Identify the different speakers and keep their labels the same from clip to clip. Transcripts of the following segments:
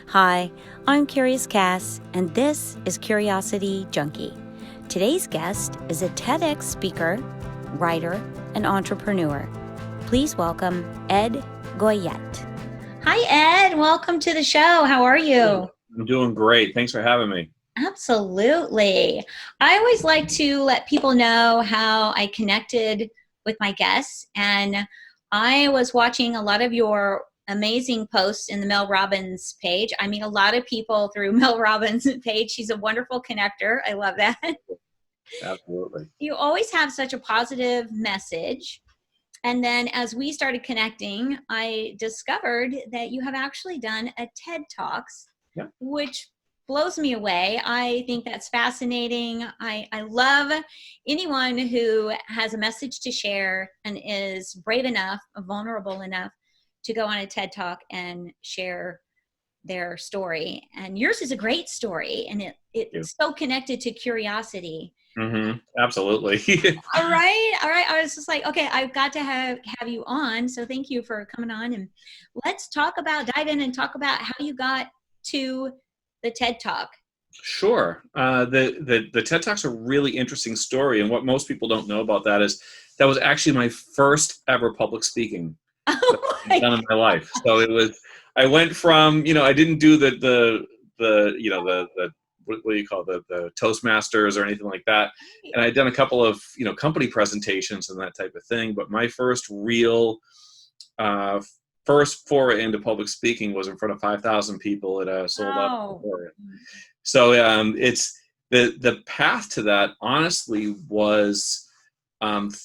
Speaker 1: Hi, I'm Curious Cass, and this is Curiosity Junkie. Today's guest is a Tedx speaker, writer, and entrepreneur. Please welcome Ed Goyette. Hi, Ed. Welcome to the show. How are you?
Speaker 2: I'm doing great. Thanks for having me.
Speaker 1: Absolutely. I always like to let people know how I connected with my guests, and I was watching a lot of your amazing posts in the Mel Robbins page. I meet a lot of people through Mel Robbins' page. She's a wonderful connector. I love that.
Speaker 2: Absolutely.
Speaker 1: You always have such a positive message. And then as we started connecting, I discovered that you have actually done a TED Talks,
Speaker 2: Yeah.
Speaker 1: which blows me away. I think that's fascinating. I love anyone who has a message to share and is brave enough, vulnerable enough to go on a TED Talk and share their story. And yours is a great story, and it's so connected to curiosity.
Speaker 2: Mm-hmm. Absolutely.
Speaker 1: All right. I was just like, okay, I've got to have you on. So thank you for coming on, and let's dive in and talk about how you got to the TED Talk.
Speaker 2: Sure. The TED Talk's a really interesting story, and what most people don't know about that is that was actually my first ever public speaking I've done in my life. So I went from, I didn't do the what do you call the Toastmasters or anything like that. And I'd done a couple of, company presentations and that type of thing. But my first real, first foray into public speaking was in front of 5,000 people at a sold out auditorium. So it's the path to that, honestly, was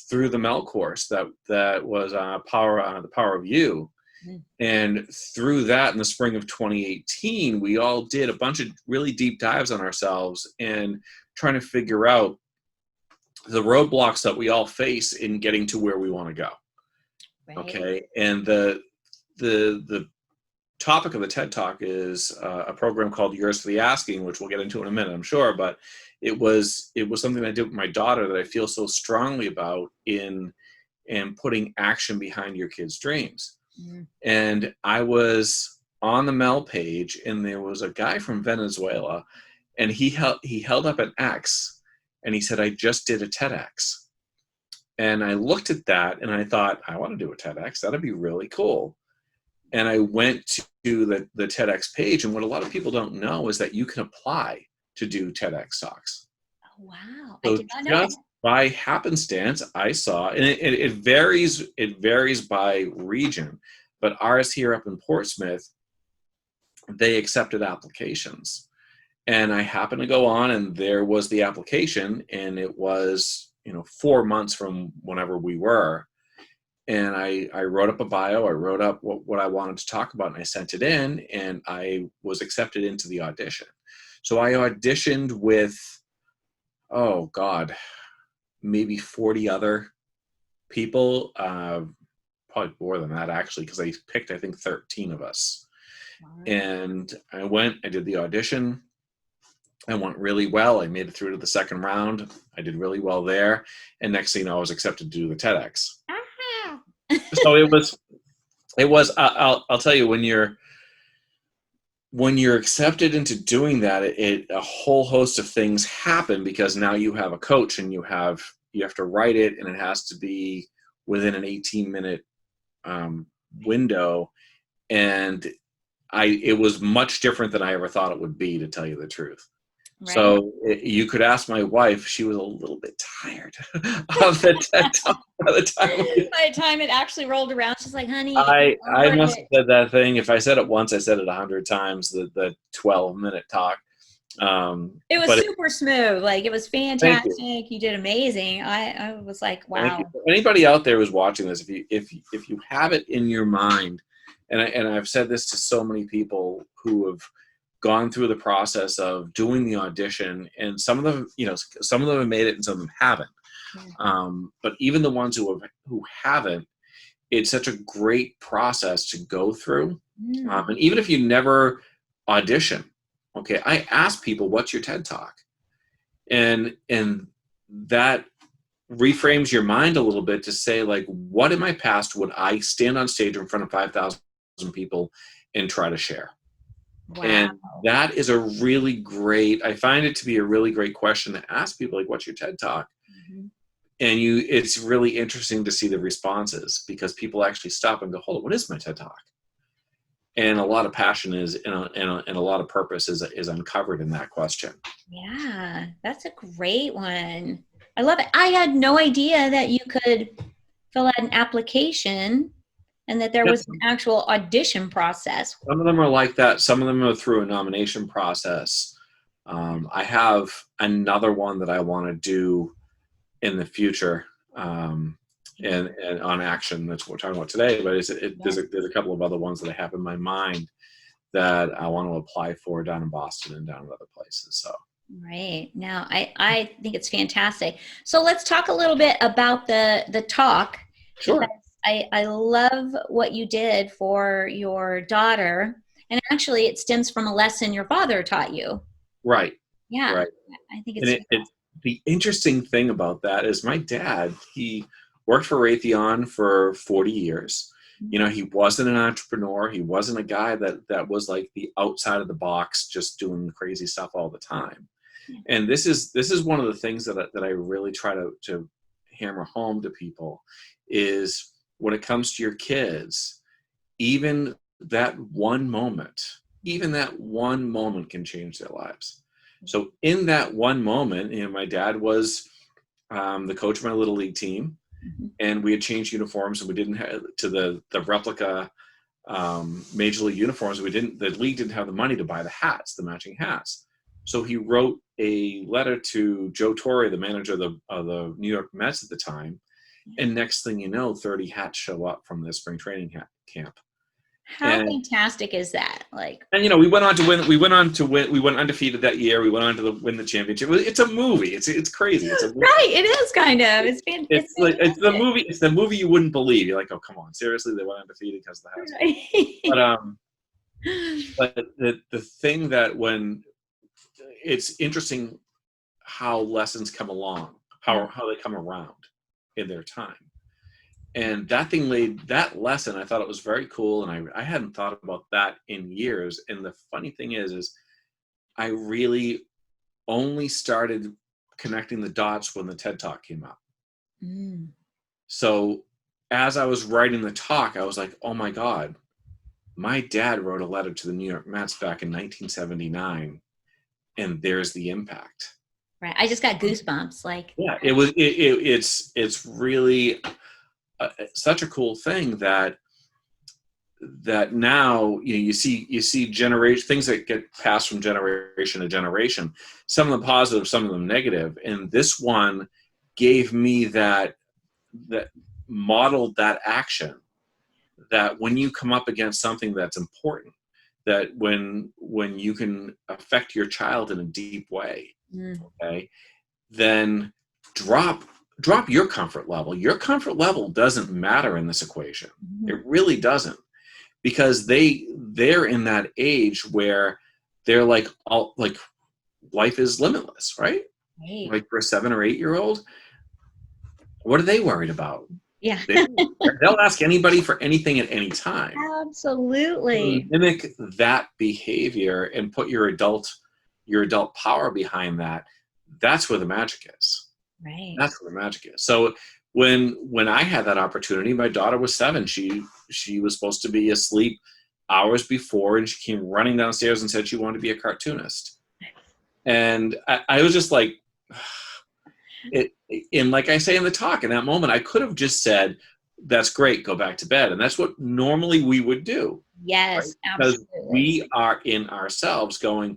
Speaker 2: through the Mel course that was the Power of You. And through that, in the spring of 2018, we all did a bunch of really deep dives on ourselves and trying to figure out the roadblocks that we all face in getting to where we want to go. Right. Okay. And the topic of the TED Talk is a program called Yours for the Asking, which we'll get into in a minute, I'm sure. But it was something I did with my daughter that I feel so strongly about in putting action behind your kids' dreams. And I was on the Mel page, and there was a guy from Venezuela, and he held up an X, and he said, "I just did a TEDx." And I looked at that, and I thought, I want to do a TEDx. That'd be really cool. And I went to the TEDx page, and what a lot of people don't know is that you can apply to do TEDx talks.
Speaker 1: Oh, wow.
Speaker 2: So
Speaker 1: I did not know that.
Speaker 2: By happenstance, I saw, and it varies by region, but ours here up in Portsmouth, they accepted applications. And I happened to go on, and there was the application, and it was, 4 months from whenever we were. And I wrote up a bio, I wrote up what I wanted to talk about, and I sent it in, and I was accepted into the audition. So I auditioned with, oh God, maybe 40 other people, probably more than that actually, because I picked, I think, 13 of us. Wow. And I did the audition. I went really well. I made it through to the second round. I did really well there. And next thing you know, I was accepted to do the TEDx. So it was, I'll tell you, when you're accepted into doing that, a whole host of things happen, because now you have a coach, and you have to write it, and it has to be within an 18-minute window. And it was much different than I ever thought it would be, to tell you the truth. Right. So you could ask my wife; she was a little bit tired of the TED Talk by the time
Speaker 1: it actually rolled around. She's like, "Honey,
Speaker 2: I must have said that thing. If I said it once, I said it 100 times. The 12-minute talk.
Speaker 1: It was super smooth. Like, it was fantastic. You did amazing. I was like, wow.
Speaker 2: Anybody out there who's watching this, if you have it in your mind, and I've said this to so many people who have gone through the process of doing the audition, and some of them have made it and some of them haven't. Yeah. But even the ones who haven't, it's such a great process to go through. And even if you never audition, okay, I ask people, what's your TED Talk? And that reframes your mind a little bit to say, like, what in my past would I stand on stage in front of 5,000 people and try to share?
Speaker 1: Wow.
Speaker 2: And that is a really great, I find it to be a really great question to ask people, like, what's your TED Talk?
Speaker 1: Mm-hmm.
Speaker 2: And it's really interesting to see the responses, because people actually stop and go, hold on, what is my TED Talk? And a lot of passion is, and a lot of purpose is uncovered in that question.
Speaker 1: Yeah, that's a great one. I love it. I had no idea that you could fill out an application and that there was an actual audition process.
Speaker 2: Some of them are like that. Some of them are through a nomination process. I have another one that I want to do in the future, and on action. That's what we're talking about today. But there's a couple of other ones that I have in my mind that I want to apply for down in Boston and down in other places. So.
Speaker 1: Right. Now, I think it's fantastic. So let's talk a little bit about the talk.
Speaker 2: Sure.
Speaker 1: I love what you did for your daughter. And actually, it stems from a lesson your father taught you.
Speaker 2: Right.
Speaker 1: Yeah.
Speaker 2: Right.
Speaker 1: I think it's
Speaker 2: the interesting thing about that is my dad, he worked for Raytheon for 40 years. You know, he wasn't an entrepreneur. He wasn't a guy that was like the outside of the box, just doing crazy stuff all the time. And this is one of the things that I really try to hammer home to people is, when it comes to your kids, even that one moment can change their lives. So in that one moment, you know, my dad was the coach of my little league team, and we had changed uniforms, and we didn't have to the replica major league uniforms. The league didn't have the money to buy the matching hats. So he wrote a letter to Joe Torre, the manager of the New York Mets at the time. And next thing you know, 30 hats show up from the spring training camp.
Speaker 1: How fantastic is that? Like,
Speaker 2: and you know, we went on to win. We went undefeated that year. We went on to win the championship. It's a movie. It's crazy. It's a movie.
Speaker 1: Right. It is kind of.
Speaker 2: It's the movie. It's the movie you wouldn't believe. You're like, oh, come on, seriously, they went undefeated because of the house. But the thing that, when it's interesting how lessons come along, how they come around in their time. And that lesson, I thought it was very cool, and I hadn't thought about that in years. And the funny thing is I really only started connecting the dots when the TED Talk came out. So as I was writing the talk, I was like, oh my God, my dad wrote a letter to the New York Mets back in 1979, and there's the impact.
Speaker 1: Right. I just got goosebumps. Like,
Speaker 2: yeah, it's really such a cool thing that now, you know, you see generation things that get passed from generation to generation, some of them positive, some of them negative. And this one gave me that modeled that action, that when you come up against something that's important, that when you can affect your child in a deep way, okay, then drop your comfort level. Your comfort level doesn't matter in this equation. It really doesn't, because they're in that age where they're like, life is limitless, right? Like for a 7 or 8 year old, what are they worried about?
Speaker 1: Yeah.
Speaker 2: They'll ask anybody for anything at any time.
Speaker 1: Absolutely.
Speaker 2: Mimic that behavior and put your adult power behind that. That's where the magic is.
Speaker 1: Right.
Speaker 2: That's where the magic is. So when I had that opportunity, my daughter was 7. She was supposed to be asleep hours before, and she came running downstairs and said she wanted to be a cartoonist. And I was just like, and like I say in the talk, in that moment, I could have just said, that's great, go back to bed. And that's what normally we would do.
Speaker 1: Yes,
Speaker 2: right? Because we are in ourselves going,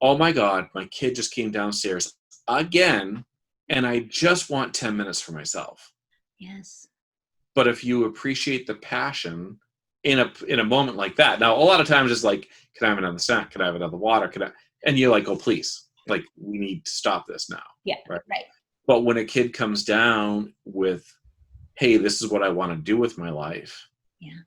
Speaker 2: oh my God, my kid just came downstairs again, and I just want 10 minutes for myself.
Speaker 1: Yes.
Speaker 2: But if you appreciate the passion in a moment like that, now a lot of times it's like, can I have another snack? Can I have another water? And you're like, oh, please, like, we need to stop this now.
Speaker 1: Yeah. Right.
Speaker 2: But when a kid comes down with, hey, this is what I want to do with my life.
Speaker 1: Yeah.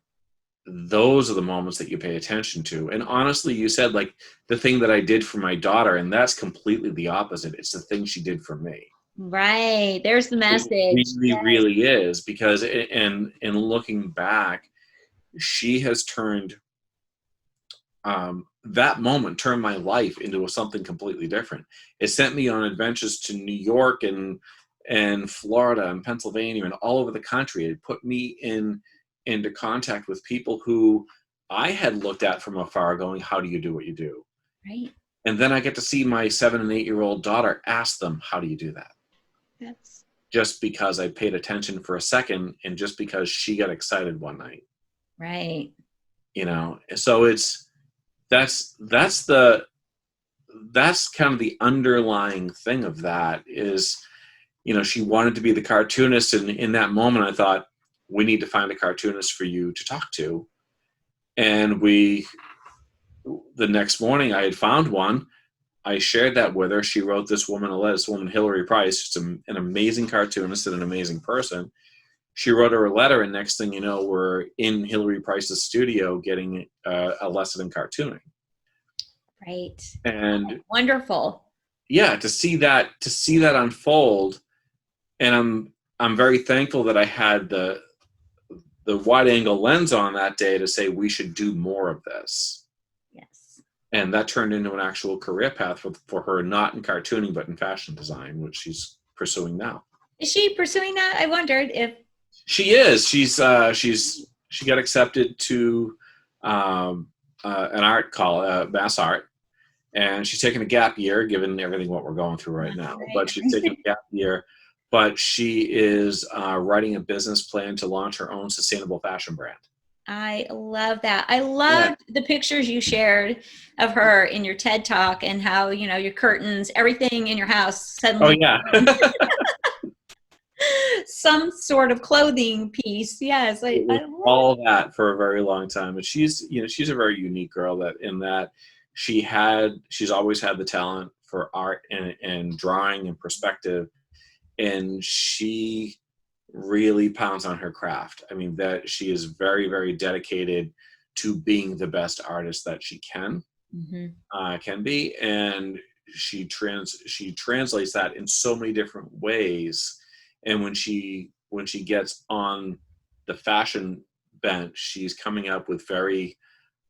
Speaker 2: Those are the moments that you pay attention to. And honestly, you said like the thing that I did for my daughter, and that's completely the opposite. It's the thing she did for me.
Speaker 1: Right. There's the message.
Speaker 2: It really is, because in looking back, she has turned that moment turned my life into something completely different. It sent me on adventures to New York and Florida and Pennsylvania and all over the country. It put me into contact with people who I had looked at from afar going, how do you do what you do?
Speaker 1: Right.
Speaker 2: And then I get to see my 7 and 8-year-old daughter ask them, how do you do that?
Speaker 1: That's
Speaker 2: Just because I paid attention for a second and just because she got excited one night.
Speaker 1: right.
Speaker 2: You know, so that's kind of the underlying thing of that is, you know, she wanted to be the cartoonist, and in that moment I thought, we need to find a cartoonist for you to talk to. And the next morning I had found one. I shared that with her. She wrote this woman a letter, this woman, Hillary Price, just an amazing cartoonist and an amazing person. She wrote her a letter, and next thing you know, we're in Hillary Price's studio getting a lesson in cartooning.
Speaker 1: Right.
Speaker 2: And
Speaker 1: wonderful.
Speaker 2: Yeah, to see that unfold, and I'm very thankful that I had the wide angle lens on that day to say we should do more of this.
Speaker 1: Yes.
Speaker 2: And that turned into an actual career path for her, not in cartooning, but in fashion design, which she's pursuing now.
Speaker 1: Is she pursuing that? I wondered if
Speaker 2: she is. She got accepted to an art college, Mass Art, and she's taking a gap year, given everything what we're going through right now.
Speaker 1: Right.
Speaker 2: But she's taking a gap year. But she is writing a business plan to launch her own sustainable fashion brand.
Speaker 1: I love that. I loved the pictures you shared of her in your TED Talk, and how, you know, your curtains, everything in your house suddenly.
Speaker 2: Oh, yeah.
Speaker 1: Some sort of clothing piece. Yes. I love
Speaker 2: all that for a very long time. And she's a very unique girl that she's always had the talent for art and drawing and perspective. And she really pounds on her craft. I mean, that she is very, very dedicated to being the best artist that she can be. And she translates that in so many different ways. And when she gets on the fashion bench, she's coming up with very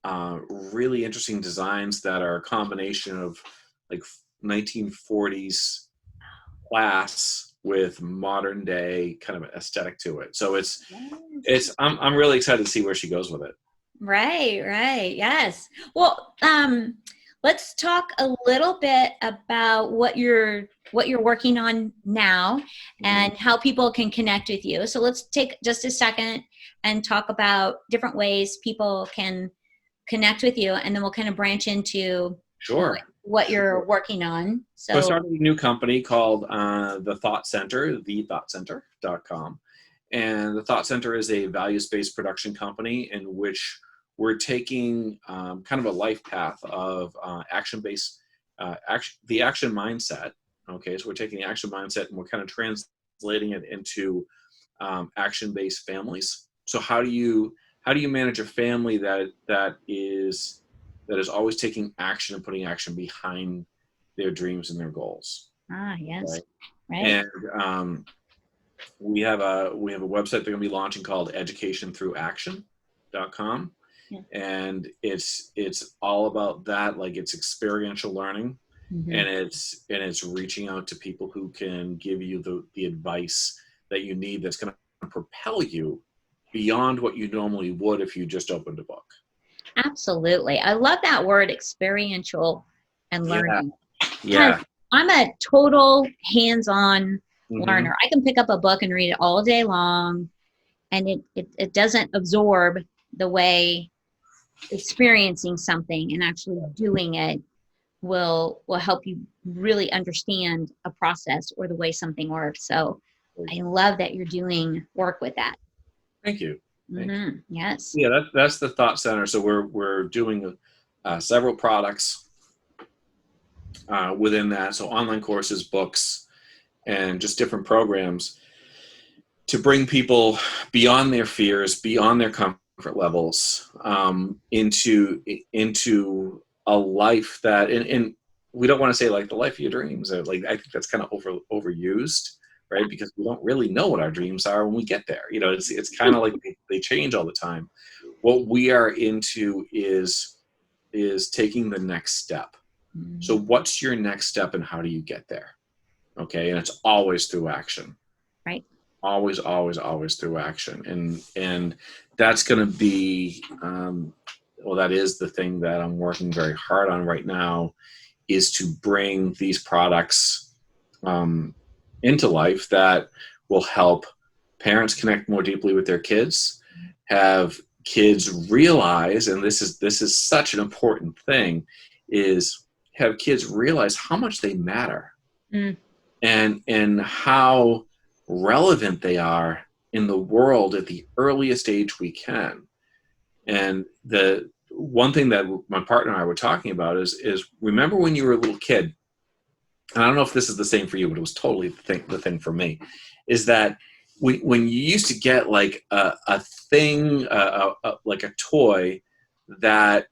Speaker 2: really interesting designs that are a combination of like 1940s class with modern day kind of aesthetic to it. So I'm really excited to see where she goes with it.
Speaker 1: Right. Yes. Well, let's talk a little bit about what you're working on now and how people can connect with you. So let's take just a second and talk about different ways people can connect with you, and then we'll kind of branch into what you're working on. So I
Speaker 2: started a new company called The Thought Center, thethoughtcenter.com. And The Thought Center is a values-based production company in which we're taking kind of a life path of action-based, the action mindset. Okay, so we're taking the action mindset and we're kind of translating it into action-based families. So how do you manage a family that is always taking action and putting action behind their dreams and their goals?
Speaker 1: Yes.
Speaker 2: Right. And we have a website they're going to be launching called educationthroughaction.com. Yeah. And it's all about that. Like, it's experiential learning, and it's reaching out to people who can give you the advice that you need that's going to propel you beyond what you normally would if you just opened a book.
Speaker 1: Absolutely. I love that word, experiential and learning.
Speaker 2: Yeah.
Speaker 1: I'm a total hands-on learner. I can pick up a book and read it all day long, and it doesn't absorb the way experiencing something and actually doing it will help you really understand a process or the way something works. So I love that you're doing work with that.
Speaker 2: Thank you.
Speaker 1: Yes.
Speaker 2: Yeah, that's the Thought Center. So we're doing several products within that. So online courses, books, and just different programs to bring people beyond their fears, beyond their comfort levels, into a life that, and we don't want to say like the life of your dreams. Like, I think that's kind of overused. Right? Because we don't really know what our dreams are when we get there. You know, it's kind of like they change all the time. What we are into is is taking the next step. So what's your next step and how do you get there? Okay. And it's always through action.
Speaker 1: Right.
Speaker 2: Always, always, always through action. And that's going to be, well, that is the thing that I'm working very hard on right now, is to bring these products into life that will help parents connect more deeply with their kids, have kids realize, and this is such an important thing, is have kids realize how much they matter and how relevant they are in the world at the earliest age we can. And the one thing that my partner and I were talking about is remember when you were a little kid, and I don't know if this is the same for you, but it was totally the thing for me, is that when you used to get like a thing, like a toy that,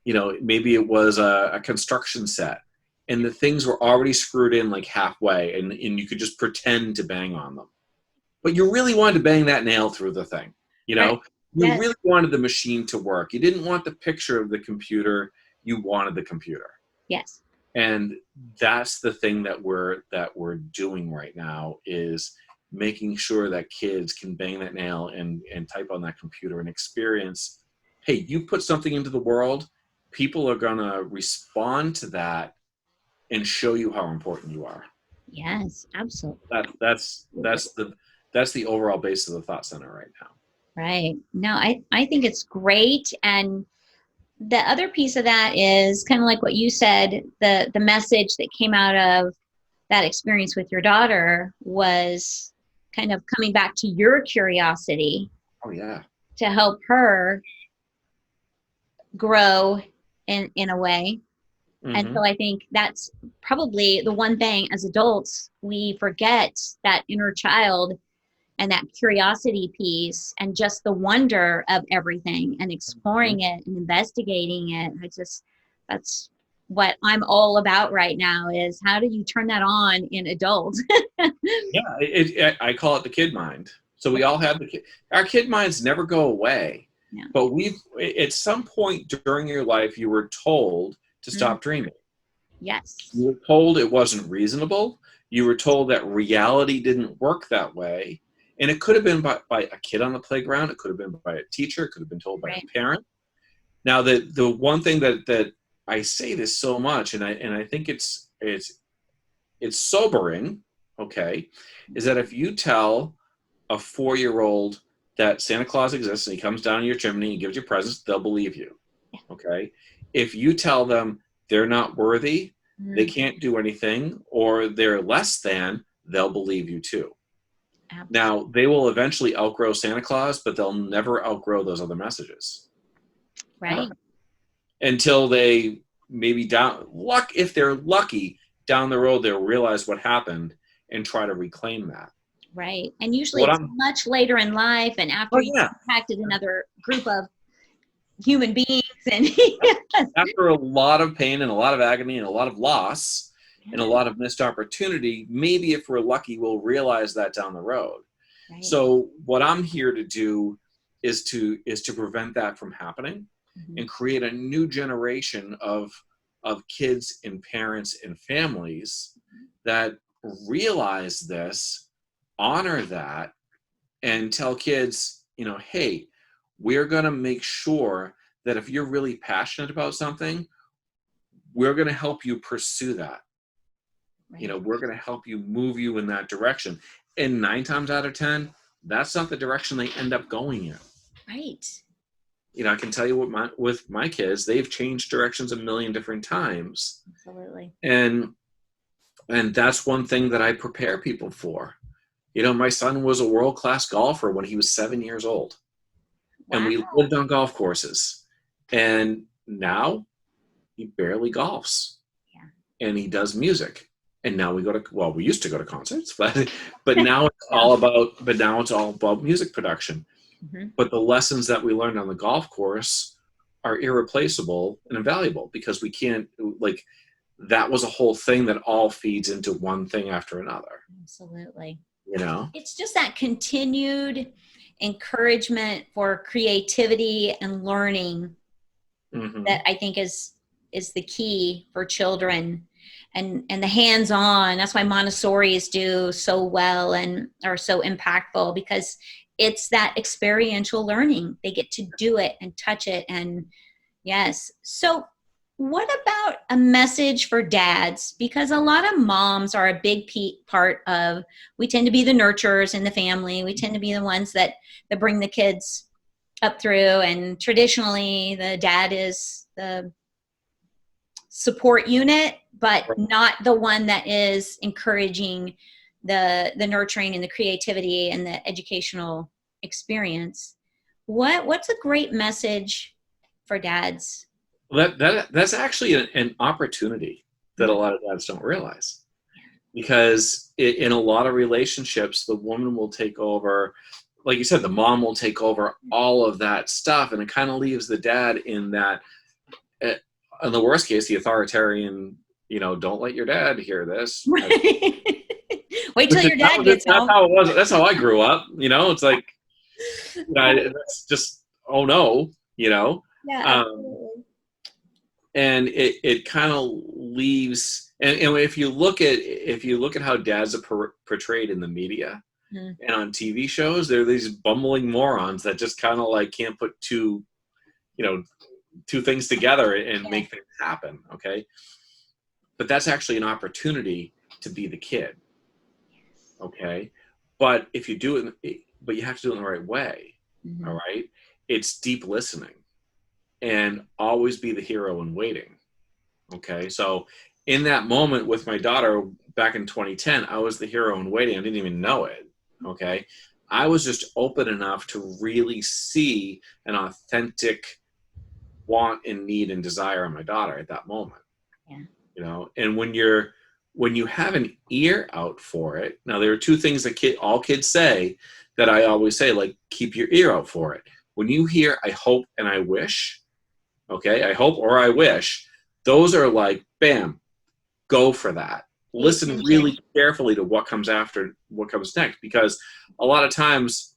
Speaker 2: you know, maybe it was a construction set, and the things were already screwed in like halfway, and you could just pretend to bang on them. But you really wanted to bang that nail through the thing, you know? Right. You
Speaker 1: Yes.
Speaker 2: really wanted the machine to work. You didn't want the picture of the computer. You wanted the computer.
Speaker 1: Yes.
Speaker 2: And that's the thing that we're doing right now, is making sure that kids can bang that nail and type on that computer and experience, hey, you put something into the world, people are going to respond to that and show you how important you are.
Speaker 1: Yes, absolutely.
Speaker 2: That's the overall base of the Thought Center right now.
Speaker 1: Right. No, I think it's great. And the other piece of that is kind of like what you said, the message that came out of that experience with your daughter was kind of coming back to your curiosity.
Speaker 2: Oh, yeah.
Speaker 1: To help her grow in a way. Mm-hmm. And so I think that's probably the one thing as adults, we forget that inner child and that curiosity piece and just the wonder of everything and exploring it and investigating it. That's what I'm all about right now, is how do you turn that on in adults?
Speaker 2: Yeah, I call it the kid mind. So we all have our kid minds never go away. Yeah. But at some point during your life, you were told to stop dreaming.
Speaker 1: Yes.
Speaker 2: You were told it wasn't reasonable. You were told that reality didn't work that way. And it could have been by a kid on the playground. It could have been by a teacher. It could have been told by a parent. Now, the one thing that I say this so much, and I think it's sobering, okay, is that if you tell a 4-year-old that Santa Claus exists and he comes down your chimney and gives you presents, they'll believe you, okay? If you tell them they're not worthy, they can't do anything, or they're less than, they'll believe you too. Absolutely. Now, they will eventually outgrow Santa Claus, but they'll never outgrow those other messages.
Speaker 1: Right.
Speaker 2: Until they maybe if they're lucky, down the road, they'll realize what happened and try to reclaim that.
Speaker 1: Right. And usually it's much later in life and after you've impacted another group of human beings. And
Speaker 2: after a lot of pain and a lot of agony and a lot of loss and a lot of missed opportunity, maybe if we're lucky, we'll realize that down the road. Right. So what I'm here to do is to prevent that from happening and create a new generation of kids and parents and families that realize this, honor that, and tell kids, hey, we're going to make sure that if you're really passionate about something, we're going to help you pursue that. Right. We're going to help you, move you in that direction. And 9 times out of 10, that's not the direction they end up going in.
Speaker 1: Right.
Speaker 2: I can tell you with my kids, they've changed directions a million different times.
Speaker 1: Absolutely.
Speaker 2: And that's one thing that I prepare people for. My son was a world-class golfer when he was 7 years old. Wow. And we lived on golf courses. And now he barely golfs. Yeah. And he does music. And now we used to go to concerts, but now it's all about music production. Mm-hmm. But the lessons that we learned on the golf course are irreplaceable and invaluable, because we can't, that was a whole thing that all feeds into one thing after another.
Speaker 1: Absolutely. It's just that continued encouragement for creativity and learning
Speaker 2: Mm-hmm.
Speaker 1: that I think is the key for children, and the hands-on. That's why Montessori's do so well and are so impactful, because it's that experiential learning. They get to do it and touch it. And yes. So what about a message for dads? Because a lot of moms are a big part of, we tend to be the nurturers in the family. We tend to be the ones that bring the kids up through. And traditionally the dad is the support unit, but not the one that is encouraging the nurturing and the creativity and the educational experience. What's a great message for dads?
Speaker 2: That's actually an opportunity that a lot of dads don't realize, because in a lot of relationships, the woman will take over, like you said, the mom will take over all of that stuff, and it kind of leaves the dad in that, in the worst case, the authoritarian, don't let your dad hear this.
Speaker 1: Wait till your dad gets home.
Speaker 2: That's how it was. That's how I grew up. It's like, that's just, oh no,
Speaker 1: Yeah.
Speaker 2: and it kind of leaves, and if you look at how dads are portrayed in the media and on TV shows, they're these bumbling morons that just kind of like can't put two things together and make things happen. Okay. But that's actually an opportunity to be the kid. Okay. But if you do it, but you have to do it in the right way. Mm-hmm. All right. It's deep listening and always be the hero in waiting. Okay. So in that moment with my daughter back in 2010, I was the hero in waiting. I didn't even know it. Okay. I was just open enough to really see an authentic want and need and desire in my daughter at that moment. Yeah. And when you have an ear out for it, now there are two things that all kids say that I always say, like, keep your ear out for it. When you hear I hope and I wish, okay, I hope or I wish, those are like, bam, go for that. Listen really carefully to what comes next, because a lot of times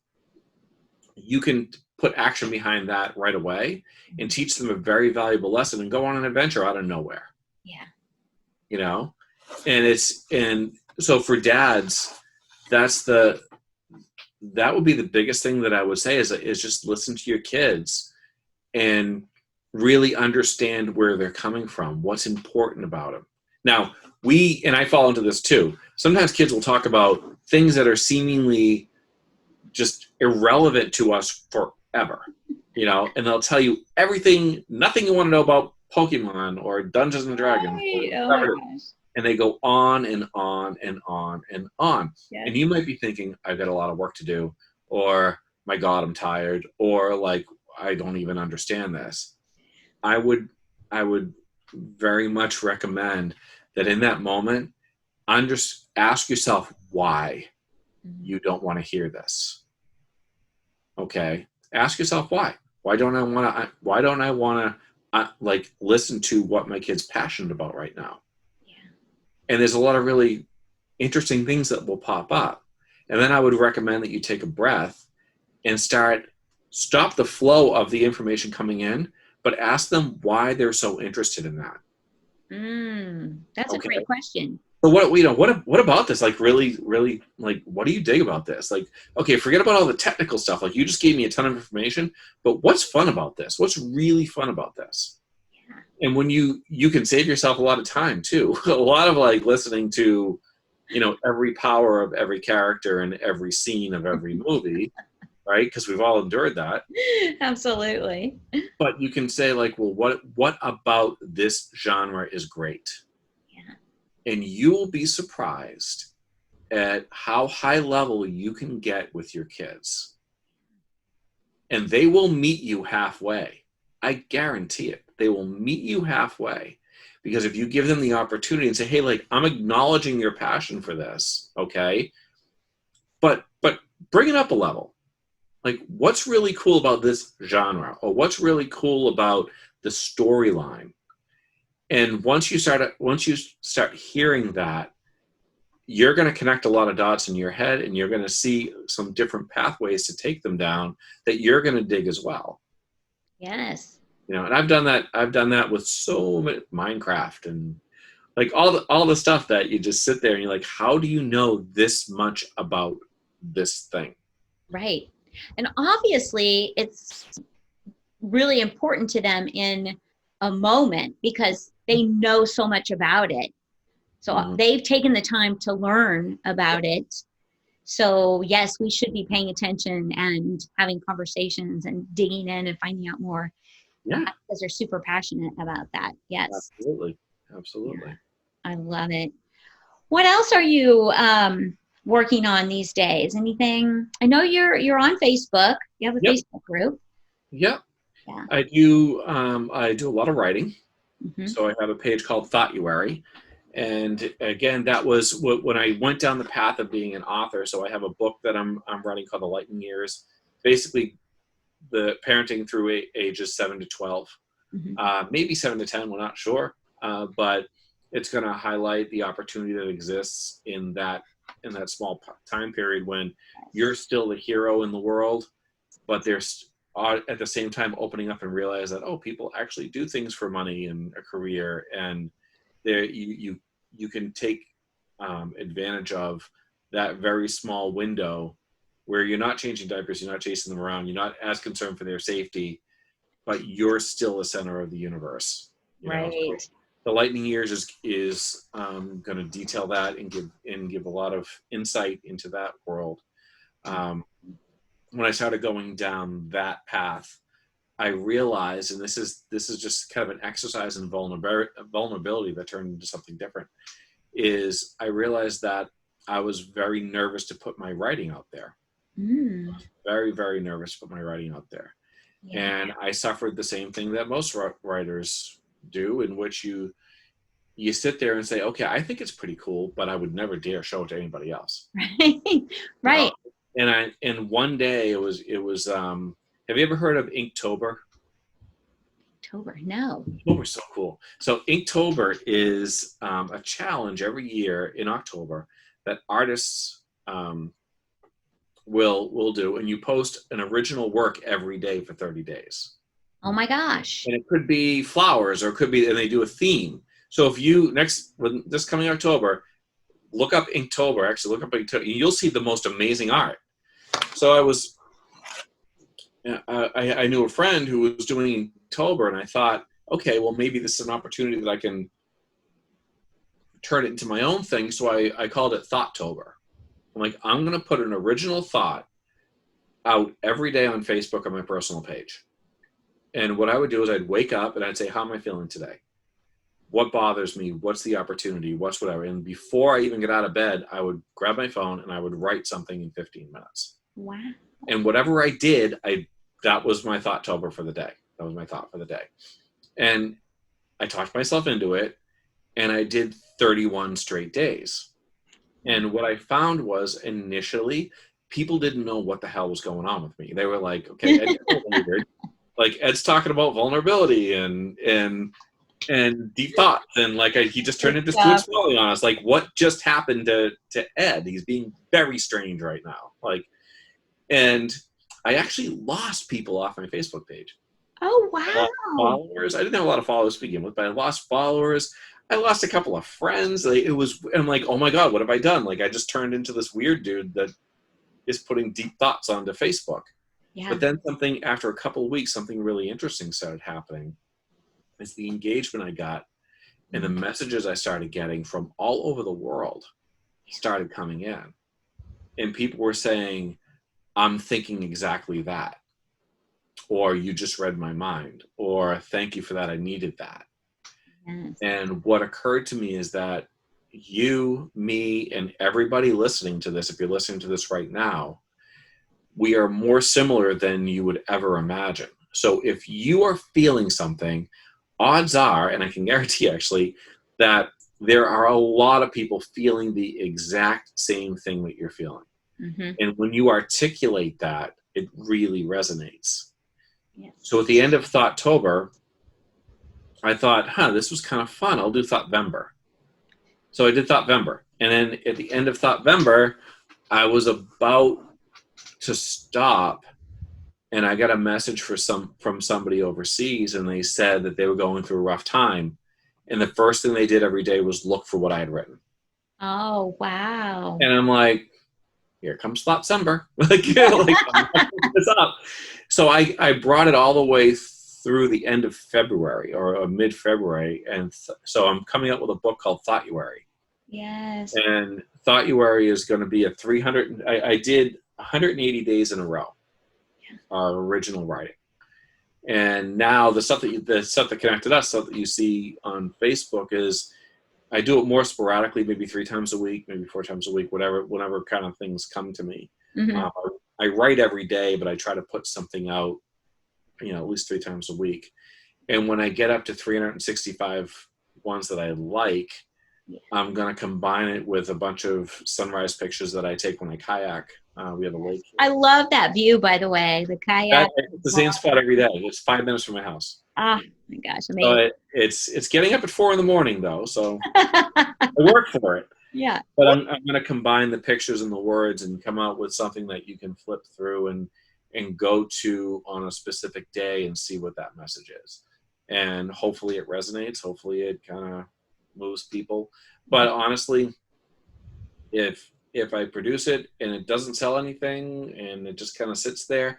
Speaker 2: you can put action behind that right away and teach them a very valuable lesson and go on an adventure out of nowhere.
Speaker 1: Yeah.
Speaker 2: And so for dads, that would be the biggest thing that I would say is just listen to your kids and really understand where they're coming from, what's important about them. Now, and I fall into this too, sometimes kids will talk about things that are seemingly just irrelevant to us forever, and they'll tell you nothing you want to know about Pokemon or Dungeons and Dragons. And they go on and on and on and on. Yeah. And you might be thinking, I've got a lot of work to do, or my God, I'm tired, or like, I don't even understand this. I would very much recommend that in that moment, ask yourself why you don't want to hear this. Okay. Ask yourself why. Why don't I want to listen to what my kid's passionate about right now? And there's a lot of really interesting things that will pop up. And then I would recommend that you take a breath and stop the flow of the information coming in, but ask them why they're so interested in that.
Speaker 1: That's okay. A great question.
Speaker 2: So what about this? Like, really, really, like, what do you dig about this? Like, okay, forget about all the technical stuff. Like, you just gave me a ton of information, but what's fun about this? What's really fun about this? And when you can save yourself a lot of time too, a lot of like listening to, every power of every character and every scene of every movie, right? Because we've all endured that.
Speaker 1: Absolutely.
Speaker 2: But you can say like, well, what about this genre is great? Yeah. And you will be surprised at how high level you can get with your kids. And they will meet you halfway. I guarantee it. They will meet you halfway, because if you give them the opportunity and say, hey, like, I'm acknowledging your passion for this. Okay. But bring it up a level. Like, what's really cool about this genre, or what's really cool about the storyline? And once you start hearing that, you're going to connect a lot of dots in your head, and you're going to see some different pathways to take them down that you're going to dig as well.
Speaker 1: Yes.
Speaker 2: And I've done that with so many Minecraft and like all the stuff that you just sit there and you're like, how do you know this much about this thing?
Speaker 1: Right. And obviously it's really important to them in a moment because they know so much about it. So they've taken the time to learn about it. So yes, we should be paying attention and having conversations and digging in and finding out more.
Speaker 2: Yeah.
Speaker 1: Because they're super passionate about that. Yes.
Speaker 2: Absolutely.
Speaker 1: Yeah, I love it. What else are you working on these days? Anything? I know you're on Facebook. You have a Facebook group.
Speaker 2: Yep.
Speaker 1: Yeah.
Speaker 2: I do a lot of writing.
Speaker 1: Mm-hmm.
Speaker 2: So I have a page called Thoughtuary. And again, that was when I went down the path of being an author. So I have a book that I'm writing called The Lightning Years, basically the parenting through ages 7 to 12, maybe 7 to 10. We're not sure, but it's going to highlight the opportunity that exists in that small time period when you're still the hero in the world, but there's at the same time opening up and realize that people actually do things for money and a career, and there you can take advantage of that very small window where you're not changing diapers, you're not chasing them around, you're not as concerned for their safety, but you're still the center of the universe.
Speaker 1: Right.
Speaker 2: So the Lightning Years is going to detail that and give a lot of insight into that world. When I started going down that path, I realized, and this is just kind of an exercise in vulnerability that turned into something different, is I realized that I was very nervous to put my writing out there. Very, very nervous to put my writing out there. Yeah. And I suffered the same thing that most writers do, in which you sit there and say, okay, I think it's pretty cool, but I would never dare show it to anybody else.
Speaker 1: Right.
Speaker 2: And one day it was have you ever heard of Inktober?
Speaker 1: Inktober, no.
Speaker 2: Inktober's so cool. So Inktober is a challenge every year in October that artists will do, and you post an original work every day for 30 days.
Speaker 1: Oh my gosh.
Speaker 2: And it could be flowers, or it could be, and they do a theme. So if you this coming October, look up Inktober, you'll see the most amazing art. So I knew a friend who was doing Inktober, and I thought, okay, well, maybe this is an opportunity that I can turn it into my own thing. So I called it Thoughttober. I'm like, I'm going to put an original thought out every day on Facebook on my personal page. And what I would do is I'd wake up and I'd say, how am I feeling today? What bothers me? What's the opportunity? What's whatever? And before I even get out of bed, I would grab my phone and I would write something in 15 minutes.
Speaker 1: Wow.
Speaker 2: And whatever I did, that was my Thoughttober for the day. That was my thought for the day. And I talked myself into it, and I did 31 straight days. And what I found was, initially, people didn't know what the hell was going on with me. They were like, okay, like Ed's talking about vulnerability and deep thoughts, and like he just turned into Spoon Swallowing on us. Like, what just happened to Ed? He's being very strange right now. Like, and I actually lost people off my Facebook page.
Speaker 1: Oh, wow.
Speaker 2: Followers. I didn't have a lot of followers to begin with, but I lost followers. I lost a couple of friends. I'm like, oh my God, what have I done? Like, I just turned into this weird dude that is putting deep thoughts onto Facebook. Yeah. But then after a couple of weeks, something really interesting started happening. It's the engagement I got and the messages I started getting from all over the world started coming in. And people were saying, I'm thinking exactly that. Or you just read my mind. Or thank you for that. I needed that. Yes. And what occurred to me is that you, me, and everybody listening to this, if you're listening to this right now, we are more similar than you would ever imagine. So if you are feeling something, odds are, and I can guarantee actually, that there are a lot of people feeling the exact same thing that you're feeling. Mm-hmm. And when you articulate that, it really resonates. Yes. So at the end of Thoughttober, I thought, this was kind of fun. I'll do Thoughtvember. So I did Thoughtvember. And then at the end of Thoughtvember, I was about to stop. and I got a message from somebody overseas, and they said that they were going through a rough time, and the first thing they did every day was look for what I had written.
Speaker 1: Oh, wow.
Speaker 2: And I'm like, here comes September. Like, you know, like I'm picking this up. So I brought it all the way through the end of February or mid-February, and so I'm coming up with a book called Thoughtuary.
Speaker 1: Yes.
Speaker 2: And Thoughtuary is going to be a 300. I did 180 days in a row, original writing. And now the stuff that connected us, stuff that you see on Facebook, is I do it more sporadically, maybe 3 times a week, maybe 4 times a week, whenever kind of things come to me.
Speaker 1: Mm-hmm.
Speaker 2: I write every day, but I try to put something out, at least 3 times a week. And when I get up to 365 ones that I like, I'm going to combine it with a bunch of sunrise pictures that I take when I kayak. We have a lake here.
Speaker 1: I love that view, by the way, the kayak.
Speaker 2: It's the same spot every day. It's 5 minutes from my house.
Speaker 1: Oh my gosh, amazing.
Speaker 2: So it's getting up at 4 a.m. though, so I work for it.
Speaker 1: Yeah.
Speaker 2: But I'm going to combine the pictures and the words and come out with something that you can flip through and go to on a specific day and see what that message is. And hopefully it resonates. Hopefully it kind of moves people. But honestly, if I produce it and it doesn't sell anything and it just kind of sits there,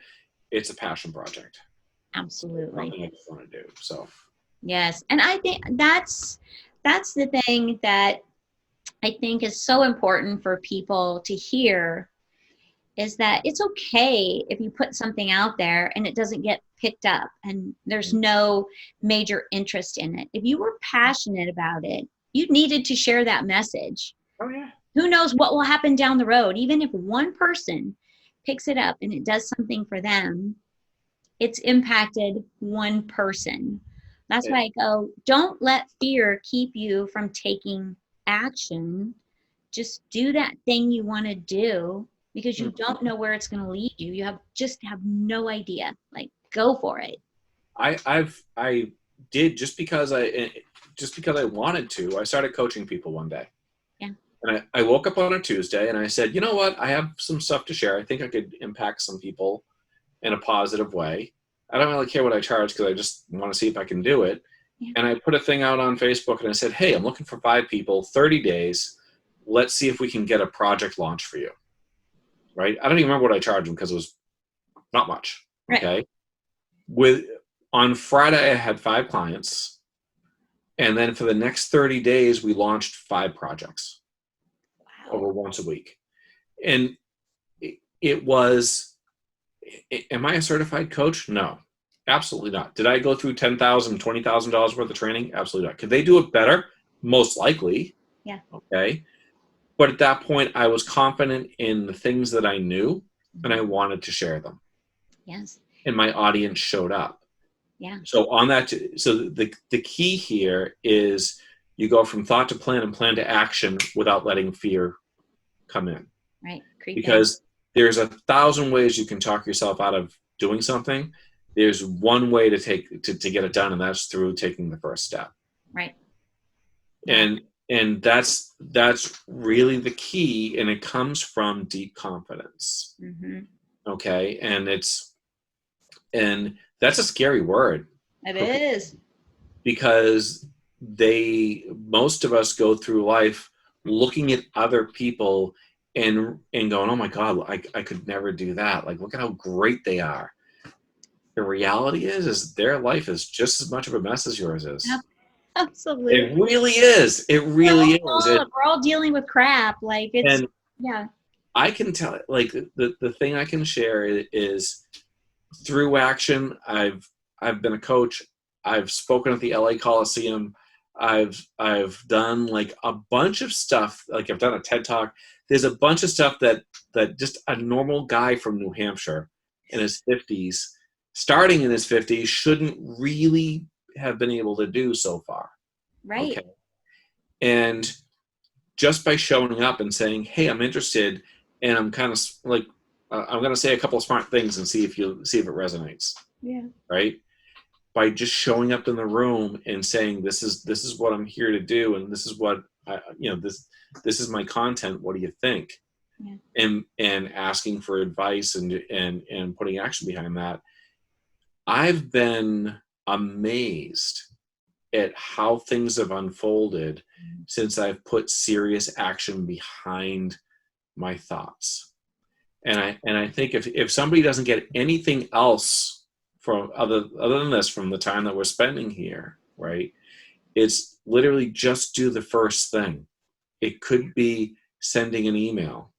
Speaker 2: it's a passion project.
Speaker 1: Absolutely.
Speaker 2: Something I just want to do. So
Speaker 1: yes, and I think that's the thing that I think is so important for people to hear, is that it's okay if you put something out there and it doesn't get picked up and there's no major interest in it. If you were passionate about it, you needed to share that message.
Speaker 2: Oh yeah.
Speaker 1: Who knows what will happen down the road? Even if one person picks it up and it does something for them, it's impacted one person. That's why I go, don't let fear keep you from taking action. Just do that thing you want to do, because you don't know where it's going to lead you. You have no idea. Like, go for it.
Speaker 2: I did just because I wanted to. I started coaching people one day.
Speaker 1: Yeah.
Speaker 2: And I woke up on a Tuesday and I said, you know what? I have some stuff to share. I think I could impact some people in a positive way. I don't really care what I charge because I just want to see if I can do it. Yeah. And I put a thing out on Facebook and I said, hey, I'm looking for 5 people, 30 days. Let's see if we can get a project launch for you. Right? I don't even remember what I charged them because it was not much.
Speaker 1: Right.
Speaker 2: Okay. On Friday, I had 5 clients. And then for the next 30 days, we launched 5 projects. Wow. Over once a week. And it was, am I a certified coach? No, absolutely not. Did I go through $10,000, $20,000 worth of training? Absolutely not. Could they do it better? Most likely.
Speaker 1: Yeah.
Speaker 2: Okay. But at that point, I was confident in the things that I knew, and I wanted to share them.
Speaker 1: Yes.
Speaker 2: And my audience showed up.
Speaker 1: Yeah.
Speaker 2: So the key here is you go from thought to plan and plan to action without letting fear come in.
Speaker 1: Right.
Speaker 2: Because there's 1,000 ways you can talk yourself out of doing something. There's one way to get it done, and that's through taking the first step.
Speaker 1: Right.
Speaker 2: And that's really the key, and it comes from deep confidence.
Speaker 1: Mm-hmm.
Speaker 2: Okay, and that's a scary word.
Speaker 1: It is,
Speaker 2: because most of us go through life looking at other people and going, oh my God, I could never do that. Like, look at how great they are. The reality is their life is just as much of a mess as yours is.
Speaker 1: Absolutely.
Speaker 2: It really is. It really is.
Speaker 1: We're all dealing with crap. Like, it's, yeah.
Speaker 2: I can tell, like, the thing I can share is through action. I've been a coach. I've spoken at the LA Coliseum. I've done like a bunch of stuff. Like, I've done a TED Talk. There's a bunch of stuff that just a normal guy from New Hampshire in his 50s, starting in his 50s, shouldn't really have been able to do so far.
Speaker 1: Right.
Speaker 2: Okay. And just by showing up and saying, hey, I'm interested, and I'm kind of like, I'm going to say a couple of smart things and see if it resonates.
Speaker 1: Yeah. Right.
Speaker 2: By just showing up in the room and saying, this is what I'm here to do, and this is what this is my content. What do you think? and asking for advice and putting action behind that. I've been amazed at how things have unfolded since I've put serious action behind my thoughts. And I think if somebody doesn't get anything else from other than this from the time that we're spending here, right? It's literally just do the first thing. It could be sending an email.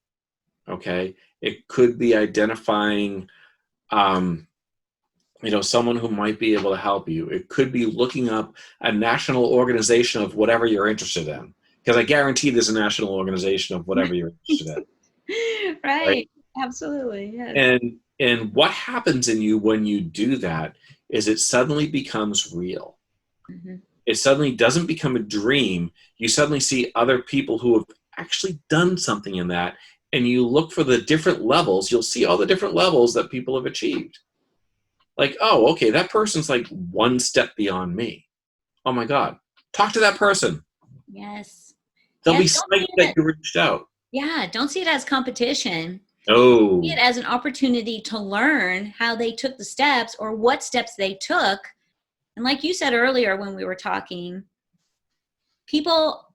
Speaker 2: Okay. It could be identifying, someone who might be able to help you. It could be looking up a national organization of whatever you're interested in, because I guarantee there's a national organization of whatever you're interested in.
Speaker 1: Right. Absolutely. Yes.
Speaker 2: And what happens in you when you do that is it suddenly becomes real.
Speaker 1: Mm-hmm.
Speaker 2: It suddenly doesn't become a dream. You suddenly see other people who have actually done something in that, and you look for the different levels. You'll see all the different levels that people have achieved. Like, oh, okay, that person's like one step beyond me. Oh my God. Talk to that person.
Speaker 1: Yes.
Speaker 2: They'll be psyched that you reached out.
Speaker 1: Yeah, don't see it as competition.
Speaker 2: Oh.
Speaker 1: See it as an opportunity to learn how they took the steps or what steps they took. And like you said earlier when we were talking, people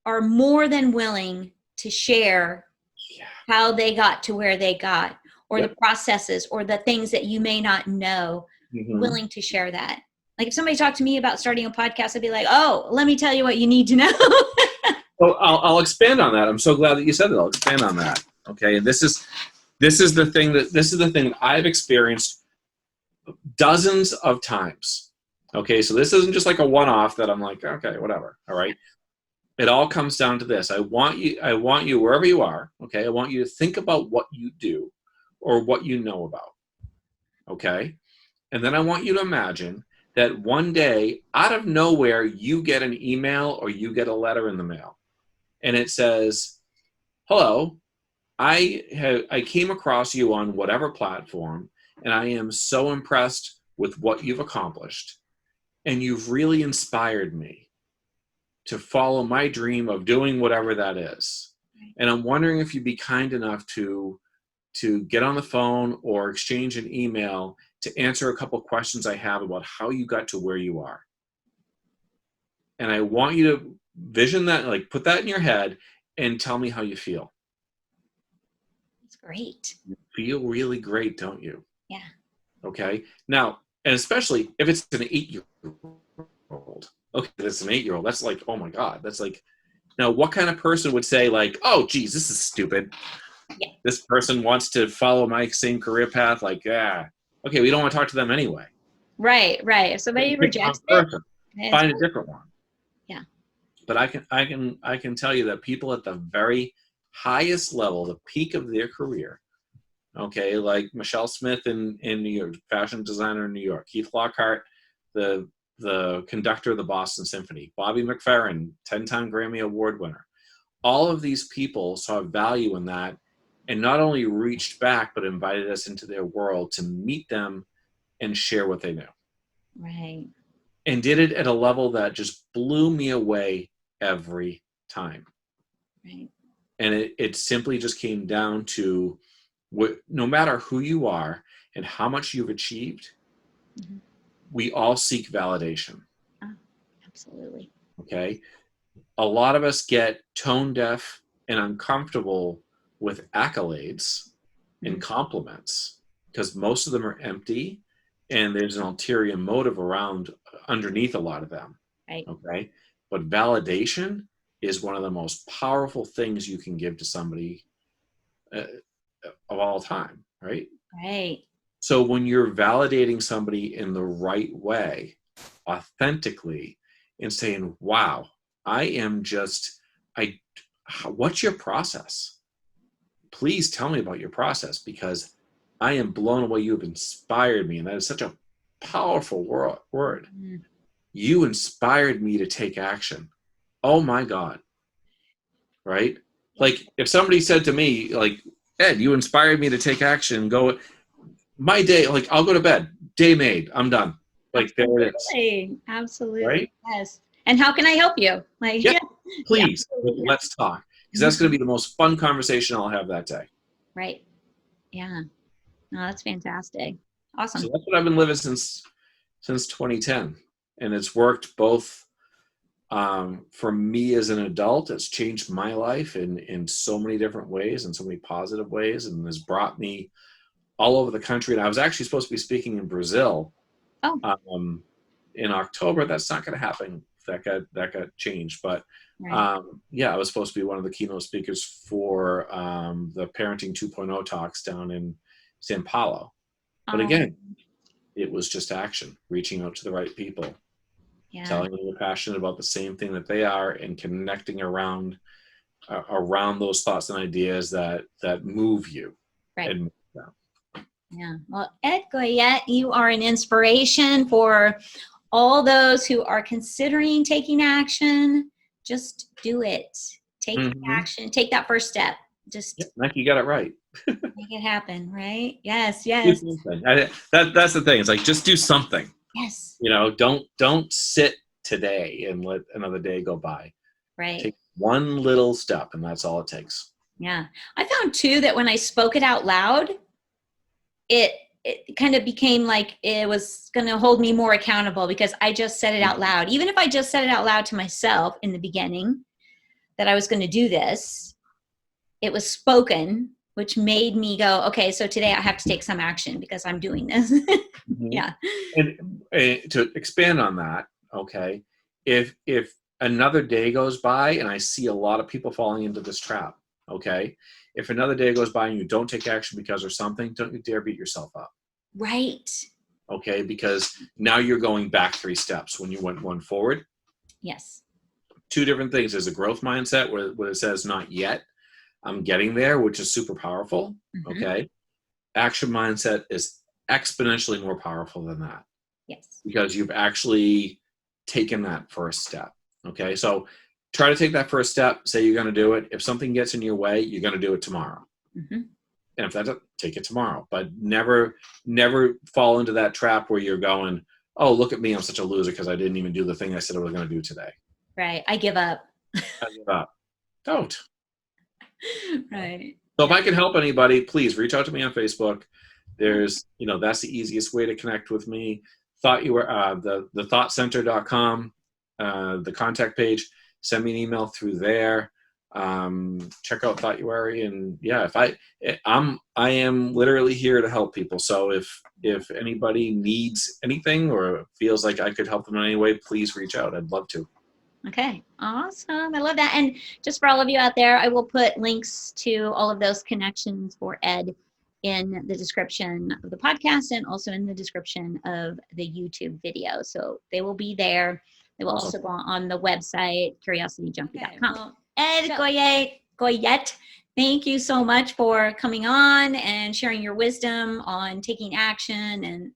Speaker 1: are more than willing to share how they got to where they got, or the processes or the things that you may not know, willing to share that. Like if somebody talked to me about starting a podcast, I'd be like, oh, let me tell you what you need to know.
Speaker 2: Well, I'll expand on that. I'm so glad that you said that. I'll expand on that. Okay. And this is the thing that I've experienced dozens of times. Okay. So this isn't just like a one-off that I'm like, okay, whatever. All right. It all comes down to this. I want you wherever you are. Okay. I want you to think about what you do or what you know about. Okay. And then I want you to imagine that one day out of nowhere, you get an email or you get a letter in the mail and it says, hello, I came across you on whatever platform and I am so impressed with what you've accomplished. And you've really inspired me to follow my dream of doing whatever that is. And I'm wondering if you'd be kind enough to get on the phone or exchange an email to answer a couple of questions I have about how you got to where you are. And I want you to vision that, like put that in your head and tell me how you feel.
Speaker 1: It's great.
Speaker 2: You feel really great, don't you?
Speaker 1: Yeah.
Speaker 2: Okay. Now, and especially if it's an 8-year-old. Okay, that's an 8-year-old. That's like, oh my God. That's like, now what kind of person would say like, oh, geez, this is stupid.
Speaker 1: Yeah.
Speaker 2: This person wants to follow my same career path. Like, okay, we don't want to talk to them anyway.
Speaker 1: Right. If somebody rejects it,
Speaker 2: find a different one.
Speaker 1: Yeah. But
Speaker 2: I can tell you that people at the very highest level, the peak of their career, okay, like Michelle Smith in New York, fashion designer in New York, Keith Lockhart, the conductor of the Boston Symphony, Bobby McFerrin, 10-time Grammy Award winner. All of these people saw value in that and not only reached back, but invited us into their world to meet them and share what they knew.
Speaker 1: Right.
Speaker 2: And did it at a level that just blew me away every time.
Speaker 1: Right.
Speaker 2: And it simply just came down to no matter who you are and how much you've achieved, we all seek validation.
Speaker 1: Oh, absolutely.
Speaker 2: Okay. A lot of us get tone deaf and uncomfortable with accolades and compliments because most of them are empty and there's an ulterior motive underneath a lot of them.
Speaker 1: Right.
Speaker 2: Okay. But validation is one of the most powerful things you can give to somebody of all time. Right.
Speaker 1: Right.
Speaker 2: So when you're validating somebody in the right way, authentically, and saying, wow, what's your process? Please tell me about your process because I am blown away. You have inspired me. And that is such a powerful word. You inspired me to take action. Oh my God. Right? Like if somebody said to me, like, Ed, you inspired me to take action, my day, like I'll go to bed, day made, I'm done. Like there it is.
Speaker 1: Absolutely.
Speaker 2: Right?
Speaker 1: Yes. And how can I help you? Like,
Speaker 2: yeah, please, let's talk. because that's going to be the most fun conversation I'll have that day.
Speaker 1: Right. Yeah. No, that's fantastic. Awesome.
Speaker 2: So that's what I've been living since 2010, and it's worked both for me as an adult. It's changed my life in so many different ways, and so many positive ways, and has brought me all over the country. And I was actually supposed to be speaking in Brazil in October. That's not going to happen. That got changed. But
Speaker 1: right.
Speaker 2: I was supposed to be one of the keynote speakers for the Parenting 2.0 talks down in Sao Paulo. But again, it was just action, reaching out to the right people, telling them you're passionate about the same thing that they are, and connecting around those thoughts and ideas that move you.
Speaker 1: Right.
Speaker 2: And,
Speaker 1: yeah. Well, Ed Goyette, you are an inspiration for all those who are considering taking action. Just do it. Take action. Take that first step. Just
Speaker 2: Mike, you got it right.
Speaker 1: make it happen, right? Yes.
Speaker 2: That's the thing. It's like, just do something.
Speaker 1: Yes.
Speaker 2: Don't sit today and let another day go by.
Speaker 1: Right.
Speaker 2: Take one little step, and that's all it takes.
Speaker 1: Yeah. I found too that when I spoke it out loud, it kind of became like it was going to hold me more accountable, because I just said it out loud. Even if I just said it out loud to myself in the beginning that I was going to do this, it was spoken, which made me go, okay, so today I have to take some action because I'm doing this. Yeah.
Speaker 2: And to expand on that, okay, if another day goes by, and I see a lot of people falling into this trap, okay, if another day goes by and you don't take action because of something, don't you dare beat yourself up.
Speaker 1: Right.
Speaker 2: Okay, because now you're going back 3 steps when you went 1 forward.
Speaker 1: Yes.
Speaker 2: 2 different things. There's a growth mindset where it says not yet, I'm getting there, which is super powerful. Okay. Action mindset is exponentially more powerful than that.
Speaker 1: Yes.
Speaker 2: Because you've actually taken that first step. Okay. So try to take that first step, say you're going to do it. If something gets in your way, you're going to do it tomorrow. And if that's it, take it tomorrow. But never fall into that trap where you're going, oh, look at me, I'm such a loser because I didn't even do the thing I said I was going to do today.
Speaker 1: Right. I give up.
Speaker 2: Don't.
Speaker 1: Right.
Speaker 2: So if I can help anybody, please reach out to me on Facebook. There's, that's the easiest way to connect with me. The thoughtcenter.com, the contact page, send me an email through there. Check out Thoughtuary, and I am literally here to help people. So if anybody needs anything or feels like I could help them in any way, please reach out. I'd love to.
Speaker 1: Okay, awesome. I love that. And just for all of you out there, I will put links to all of those connections for Ed in the description of the podcast, and also in the description of the YouTube video. So they will be there. They will also go on the website, curiosityjunkie.com. Okay, well, Ed Goyette, thank you so much for coming on and sharing your wisdom on taking action and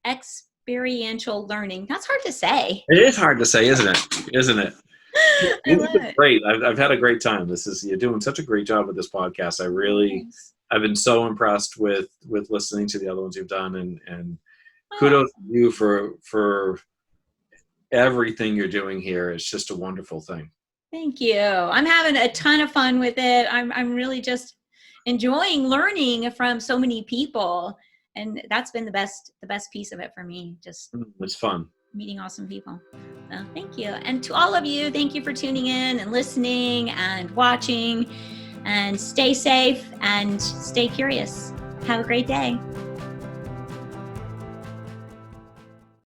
Speaker 1: experiential learning. That's hard to say.
Speaker 2: It is hard to say, isn't it?
Speaker 1: I love it.
Speaker 2: Great. I've had a great time. You're doing such a great job with this podcast. I've been so impressed with listening to the other ones you've done, and kudos to you for everything you're doing here. It's just a wonderful thing.
Speaker 1: Thank you. I'm having a ton of fun with it. I'm really just enjoying learning from so many people, and that's been the best piece of it for me. Just
Speaker 2: it's fun
Speaker 1: meeting awesome people. So thank you. And to all of you, thank you for tuning in and listening and watching, and stay safe and stay curious. Have a great day.